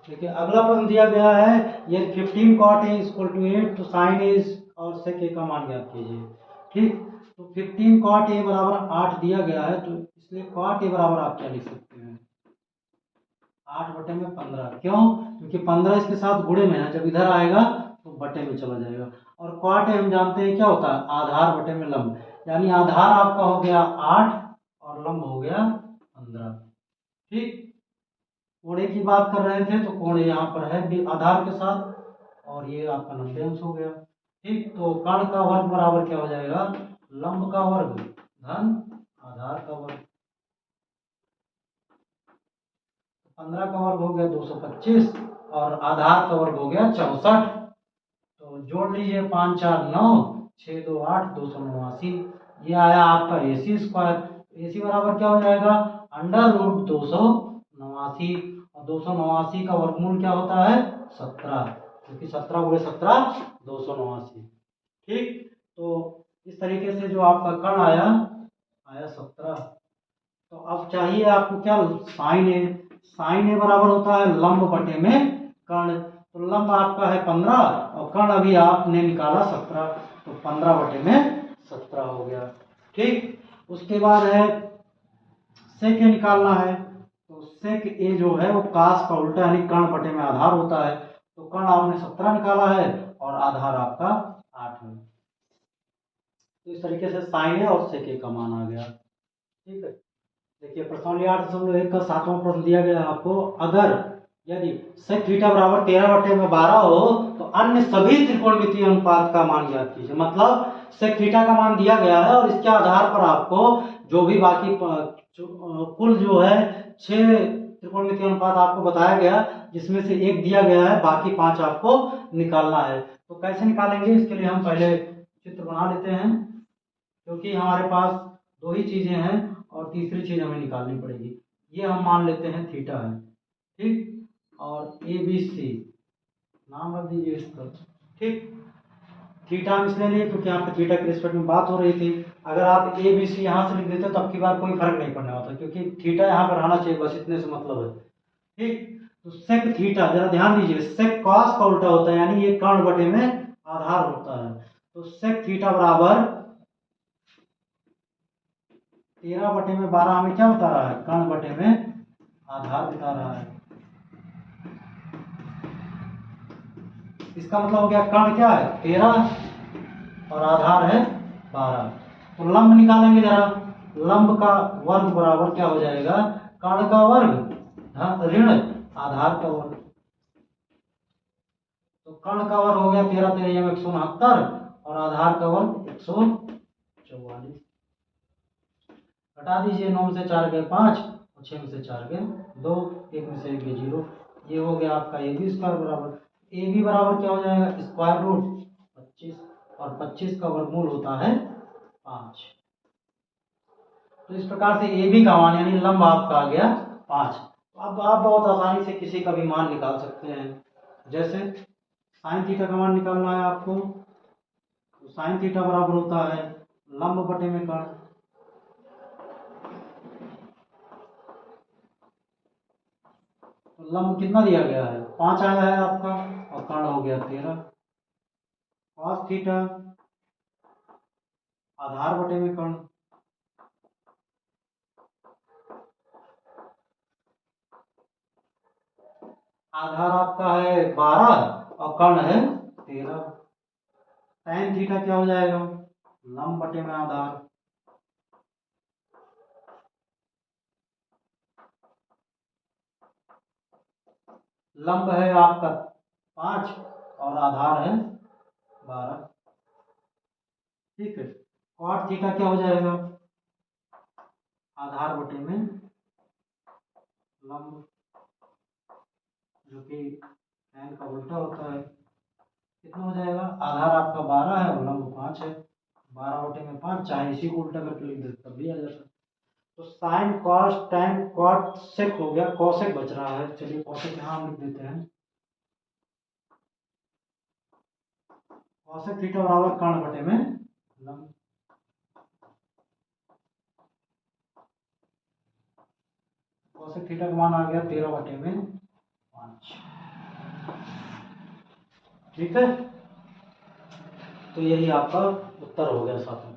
देखिए अगला प्रश्न दिया गया है, ये 15 cot a इक्वल टू 8, तो साइन ए और सेक ए का मान ज्ञात कीजिए। ठीक, तो 15 cot a बराबर 8 दिया गया है, तो इसलिए cot a बराबर आप क्या लिख सकते हैं, 8 बटे में 15। क्यों? क्योंकि 15 इसके साथ गुणे में है, जब इधर आएगा तो बटे में चला जाएगा। और cot a हम जानते हैं क्या होता है, आधार बटे में लंब, यानी आधार आपका हो गया 8 और लंब हो गया 15। ठीक, कोणे की बात कर रहे थे तो कोणे यहाँ पर है आधार के साथ, और ये आपका 90 अंश हो गया। ठीक, तो कर्ण का वर्ग बराबर क्या हो जाएगा, लंब का वर्ग धन आधार का वर्ग। 15 का वर्ग हो गया 225 और आधार का वर्ग हो गया 64। तो जोड़ लीजिए, 5 4 9, 6 2 8, 289। ये आया आपका AC स्क्वायर। AC बराबर क्या हो जाएगा, अंडर रूट 289, और 289 का वर्गमूल क्या होता है 17, क्योंकि 17 गुणे 17 289। ठीक, तो इस तरीके से जो आपका कर्ण आया 17। तो अब चाहिए आपको क्या, साइन ए। साइन ए बराबर होता है लंब बटे में कर्ण। तो लंब आपका है 15 और कर्ण अभी आपने निकाला 17, तो 15 बटे में 17 हो गया। ठीक, उसके बाद है सेक ए निकालना है। तो सेक ए जो है वो कास का उल्टा यानी कर्ण बटे में आधार होता है। तो कर्ण आपने 17 निकाला है और आधार आपका 8 है। तो इस तरीके से साइन ए और सेक ए का मान आ गया। ठीक है, देखिए प्रश्नावली 8.1 का 7वां प्रश्न दिया गया है आपको, अगर यदि sec थीटा बराबर 13 बटे में 12 हो तो अन्य सभी त्रिकोणमितीय अनुपात का मान ज्ञात कीजिए। मतलब sec थीटा का मान दिया गया है और इसके आधार पर आपको जो भी बाकी कुल जो है 6 त्रिकोणमितीय अनुपात आपको बताया गया, जिसमें से एक दिया गया है, बाकी 5 आपको निकालना है। तो कैसे निकालेंगे, इसके लिए हम पहले चित्र बना लेते हैं, क्योंकि हमारे पास दो ही चीजें हैं और तीसरी चीज हमें निकालनी पड़ेगी। ये हम मान लेते हैं थीटा है। ठीक, और ABC नाम रख दीजिए इसका। ठीक, थीटा हम इसलिए लिए क्योंकि यहाँ पे थीटा के रिस्पेक्ट में बात हो रही थी। अगर आप ABC यहाँ से लिख देते तो अब की बार कोई फर्क नहीं पड़ने वाला, क्योंकि थीटा यहाँ पर रहना चाहिए, बस इतने से मतलब है। ठीक, तो सेक थीटा, जरा ध्यान दीजिए, सेक कॉस का उल्टा होता है, यानी ये कर्ण बटे में आधार होता है। तो सेक थीटा बराबर 13 बटे में 12 हमें क्या बता रहा है, कर्ण बटे में आधार बता रहा है। इसका मतलब हो गया कर्ण क्या है 13 और आधार है 12। तो लंब निकालेंगे जरा, लंब का वर्ग बराबर क्या हो जाएगा, कर्ण का वर्ग ऋण आधार का वर्ग। तो कर्ण का वर्ग हो गया 13 13 169 और आधार का वर्ग 144। घटा दीजिए, 9 में से 4 गए 5 और 6 में से 4 गए 2, 1 में से 1 गए 0। ये हो गया आपका AB स्क्वायर बराबर, AB बराबर क्या हो जाएगा, स्क्वायर रूट 25, और 25 का वर्गमूल होता है 5। तो इस प्रकार से AB का मान यानी लंब आपका आ गया 5। अब आप बहुत आसानी से किसी का भी मान निकाल सकते हैं। जैसे साइन थीटा का मान निकालना है आपको, तो साइन थीटा बराबर होता है लंब बटे में कर्ण। तो लंब कितना दिया गया है, 5 आया है आपका, और कर्ण हो गया 13। कॉस थीटा आधार बटे में कर्ण, आधार आपका है 12 और कर्ण है 13। tan थीटा क्या हो जाएगा, लंब बटे में आधार। लंब है आपका 5 और आधार है 12। ठीक है, cot थीटा क्या हो जाएगा, आधार बटे में लंब, जो कि tan का उल्टा होता है। कितना हो जाएगा, आधार आपका 12 है और लंब 5 है, 12 बटे में 5, चाहे इसी को उल्टा करके लिख दे तब भी आ जाता। तो sine cos tan cot sec हो गया, कॉसेक बच रहा है, चलिए कॉसेक यहाँ हम लिख देते हैं। कॉसेक थीटा बराबर कर्ण बटे में लंब। कॉसेक थीटा का मान आ गया 13 बटे में 5। ठीक है, तो यही आपका उत्तर हो गया साथ में।